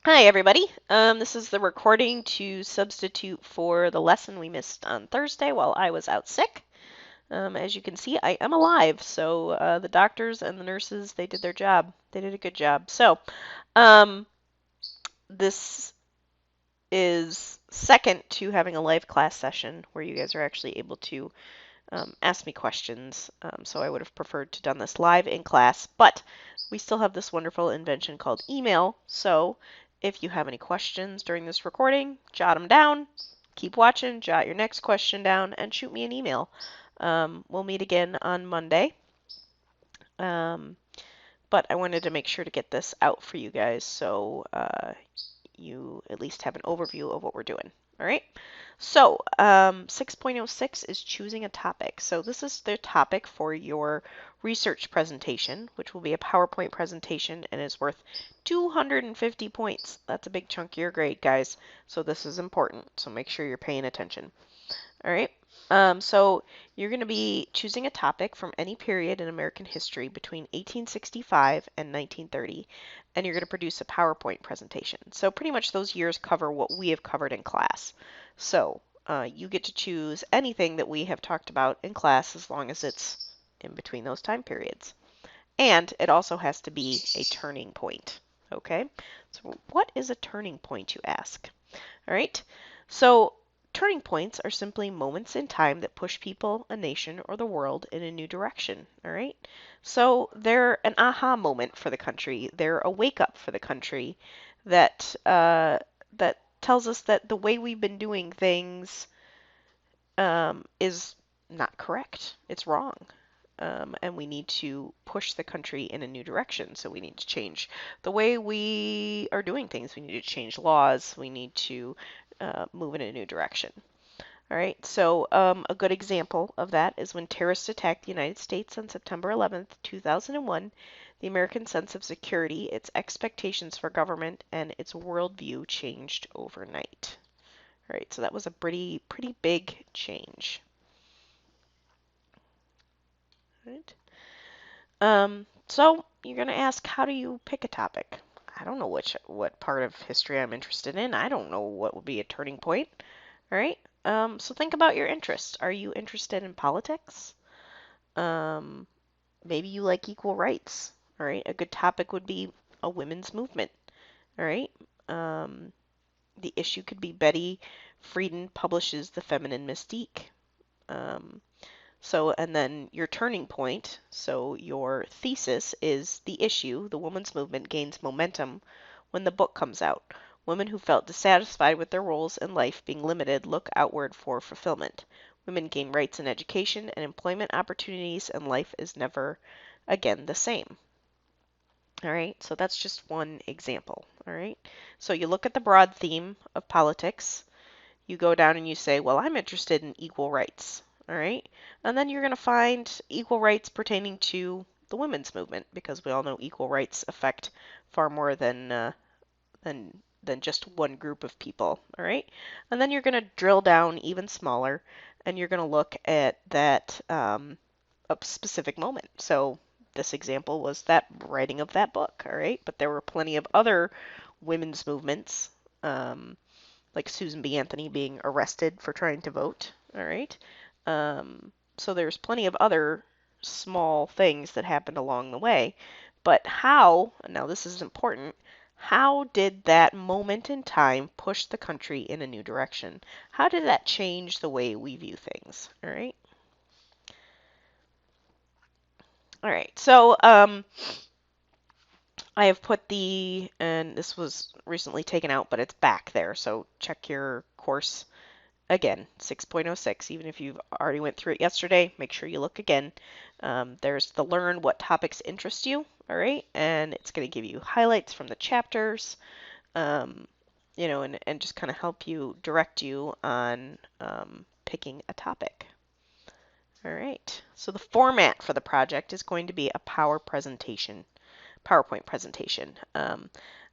Hi, everybody. This is the recording to substitute for the lesson we missed on Thursday while I was out sick. As you can see, I am alive, so the doctors and the nurses, they did their job. They did a good job. So, um, this is second to having a live class session where you guys are actually able to ask me questions. So I would have preferred to done this live in class, but we still have this wonderful invention called email. So if you have any questions during this recording, jot them down, keep watching, jot your next question down, and shoot me an email. We'll meet again on Monday. Um, but I wanted to make sure to get this out for you guys so you at least have an overview of what we're doing. All right. So 6.06 is choosing a topic. So this is the topic for your research presentation, which will be a PowerPoint presentation and is worth 250 points. That's a big chunk of your grade, guys. So this is important. So make sure you're paying attention. All right. So you're going to be choosing a topic from any period in American history between 1865 and 1930, and you're going to produce a PowerPoint presentation. So pretty much those years cover what we have covered in class. So you get to choose anything that we have talked about in class as long as it's in between those time periods. And it also has to be a turning point. Okay? So what is a turning point, you ask? All right. So turning points are simply moments in time that push people, a nation, or the world in a new direction. All right. So they're an aha moment for the country. They're a wake up for the country that tells us that the way we've been doing things is not correct. It's wrong. And we need to push the country in a new direction. So we need to change the way we are doing things. We need to change laws. We need to move in a new direction. All right, so a good example of that is when terrorists attacked the United States on September 11th, 2001. The American sense of security, its expectations for government, and its worldview changed overnight. All right, so that was a pretty big change. All right. So you're going to ask, how do you pick a topic? I don't know what part of history I'm interested in. I don't know what would be a turning point. All right. So think about your interests. Are you interested in politics? Um, Maybe you like equal rights. All right. A good topic would be a women's movement. All right. Um, the issue could be Betty Friedan publishes The Feminine Mystique. Um, and then your turning point, so your thesis is the issue, the women's movement gains momentum when the book comes out. Women who felt dissatisfied with their roles in life being limited look outward for fulfillment. Women gain rights in education and employment opportunities, and life is never again the same. All right, so that's just one example. All right, so you look at the broad theme of politics, you go down and you say, well, I'm interested in equal rights. All right. And then you're going to find equal rights pertaining to the women's movement because we all know equal rights affect far more than just one group of people. All right. And then you're going to drill down even smaller and you're going to look at that a specific moment. So this example was that writing of that book. All right. But there were plenty of other women's movements. Like Susan B. Anthony being arrested for trying to vote. All right. So there's plenty of other small things that happened along the way. But how, now this is important, how did that moment in time push the country in a new direction? How did that change the way we view things? All right. All right. So I have put and this was recently taken out, but it's back there. So check your course again, 6.06. Even if you've already went through it yesterday, make sure you look again. There's the learn what topics interest you, all right? And it's going to give you highlights from the chapters, um, and just kind of help you, direct you on picking a topic. All right. So the format for the project is going to be a PowerPoint presentation.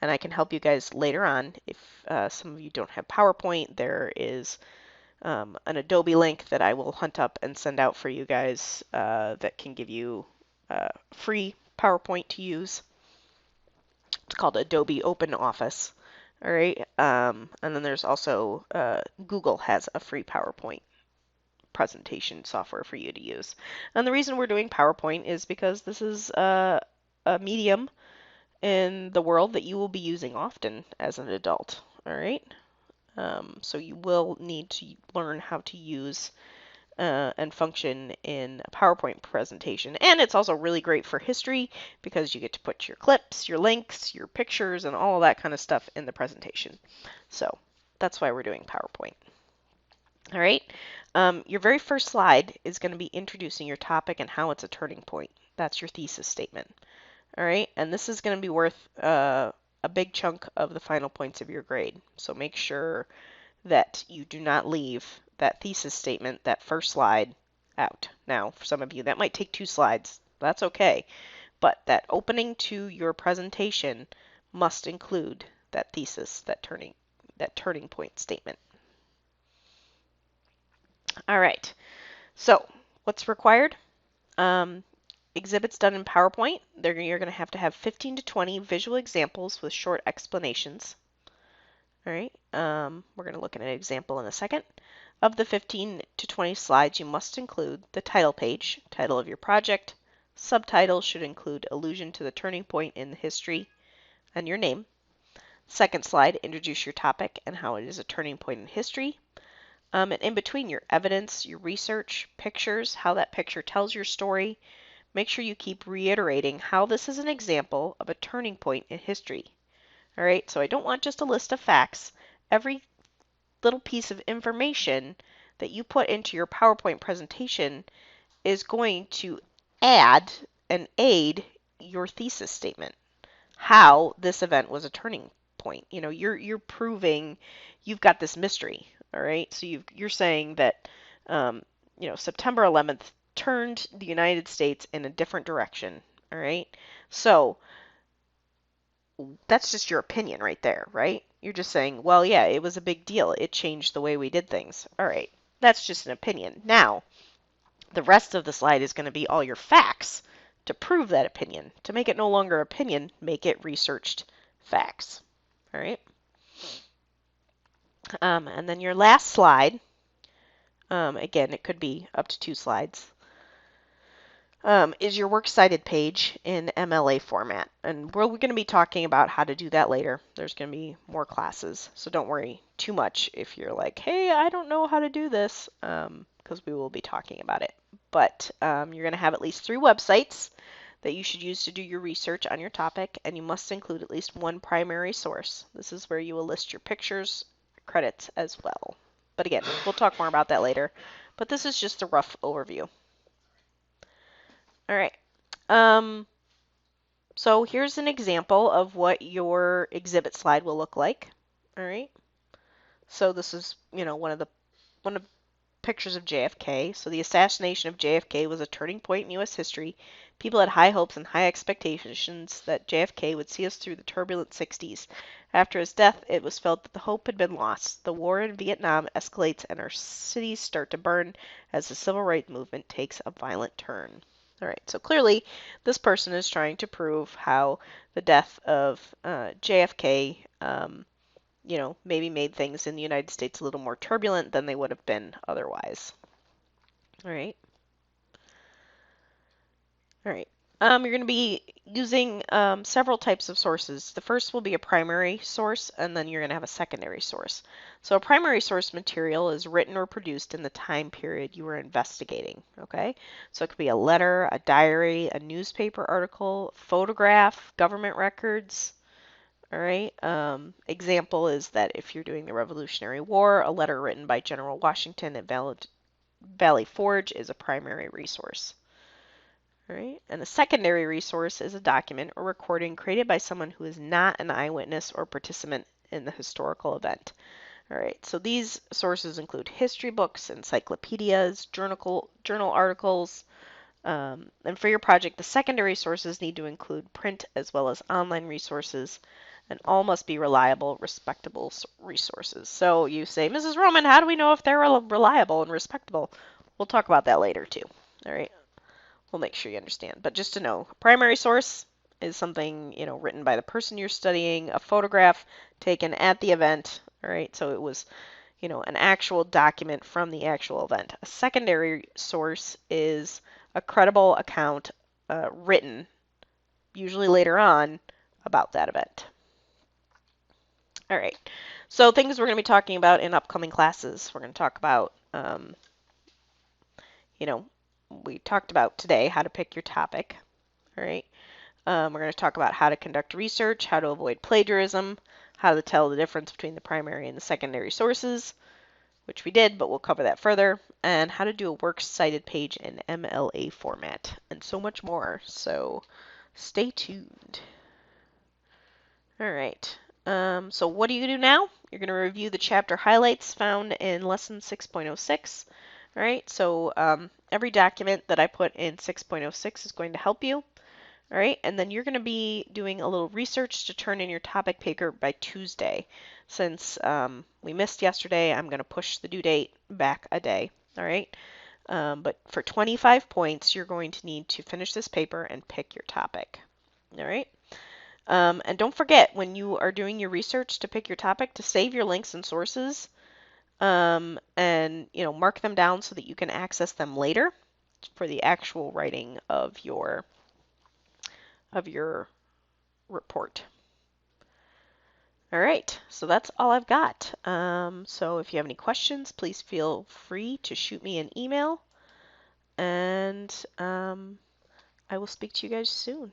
And I can help you guys later on if some of you don't have PowerPoint. There is an Adobe link that I will hunt up and send out for you guys that can give you free PowerPoint to use. It's called Adobe Open Office. All right. And then there's also Google has a free PowerPoint presentation software for you to use. And the reason we're doing PowerPoint is because this is a medium in the world that you will be using often as an adult. All right. So you will need to learn how to use and function in a PowerPoint presentation. And it's also really great for history because you get to put your clips, your links, your pictures, and all of that kind of stuff in the presentation. So that's why we're doing PowerPoint. All right. Your very first slide is going to be introducing your topic and how it's a turning point. That's your thesis statement. All right. And this is going to be worth a big chunk of the final points of your grade. So make sure that you do not leave that thesis statement, that first slide, out. Now, for some of you, that might take 2 slides. That's okay. But that opening to your presentation must include that thesis, that turning point statement. All right. So, what's required? Exhibits done in PowerPoint. You're going to have 15 to 20 visual examples with short explanations. All right. We're going to look at an example in a second. Of the 15 to 20 slides, you must include the title page, title of your project. Subtitles should include allusion to the turning point in the history and your name. Second slide, introduce your topic and how it is a turning point in history. And in between, your evidence, your research, pictures, how that picture tells your story. Make sure you keep reiterating how this is an example of a turning point in history. All right, so I don't want just a list of facts. Every little piece of information that you put into your PowerPoint presentation is going to add and aid your thesis statement. How this event was a turning point. You know, you're proving you've got this mystery. All right, so you're saying that September 11th turned the United States in a different direction. All right, so that's just your opinion right there, right? You're just saying, well, yeah, it was a big deal. It changed the way we did things. All right, that's just an opinion. Now, the rest of the slide is going to be all your facts to prove that opinion. To make it no longer opinion, make it researched facts. All right. And then your last slide, again, it could be up to 2 slides, is your works cited page in MLA format. And we're going to be talking about how to do that later. There's going to be more classes, so don't worry too much if you're like, hey, I don't know how to do this, because we will be talking about it. But you're going to have at least 3 websites that you should use to do your research on your topic, and you must include at least 1 primary source. This is where you will list your pictures, credits as well. But again, we'll talk more about that later. But this is just a rough overview. All right. So here's an example of what your exhibit slide will look like. All right. So this is, one of pictures of JFK. So the assassination of JFK was a turning point in U.S. history. People had high hopes and high expectations that JFK would see us through the turbulent 60s. After his death, it was felt that the hope had been lost. The war in Vietnam escalates and our cities start to burn as the civil rights movement takes a violent turn. All right, so clearly this person is trying to prove how the death of JFK maybe made things in the United States a little more turbulent than they would have been otherwise. All right. All right. You're going to be using several types of sources. The first will be a primary source, and then you're going to have a secondary source. So a primary source material is written or produced in the time period you are investigating, okay? So it could be a letter, a diary, a newspaper article, photograph, government records, all right? Example is that if you're doing the Revolutionary War, a letter written by General Washington at Valley Forge is a primary resource. All right? And a secondary resource is a document or recording created by someone who is not an eyewitness or participant in the historical event. All right, so these sources include history books, encyclopedias, journal articles, and for your project, the secondary sources need to include print as well as online resources, and all must be reliable, respectable resources. So you say, Mrs. Roman, how do we know if they're reliable and respectable? We'll talk about that later too. All right, we'll make sure you understand. But just to know, primary source is something, written by the person you're studying, a photograph taken at the event, all right? So it was, an actual document from the actual event. A secondary source is a credible account written, usually later on, about that event. All right. So things we're going to be talking about in upcoming classes. We're going to talk about, we talked about today how to pick your topic. All right. We're going to talk about how to conduct research, how to avoid plagiarism, how to tell the difference between the primary and the secondary sources, which we did, but we'll cover that further, and how to do a works cited page in MLA format, and so much more. So stay tuned. All right. So what do you do now? You're going to review the chapter highlights found in lesson 6.06. All right. So every document that I put in 6.06 is going to help you. All right. And then you're going to be doing a little research to turn in your topic paper by Tuesday. Since we missed yesterday, I'm going to push the due date back a day. All right. But for 25 points, you're going to need to finish this paper and pick your topic. All right. And don't forget, when you are doing your research to pick your topic, to save your links and sources, and mark them down so that you can access them later for the actual writing of your report. All right, so that's all I've got. So if you have any questions, please feel free to shoot me an email, and I will speak to you guys soon.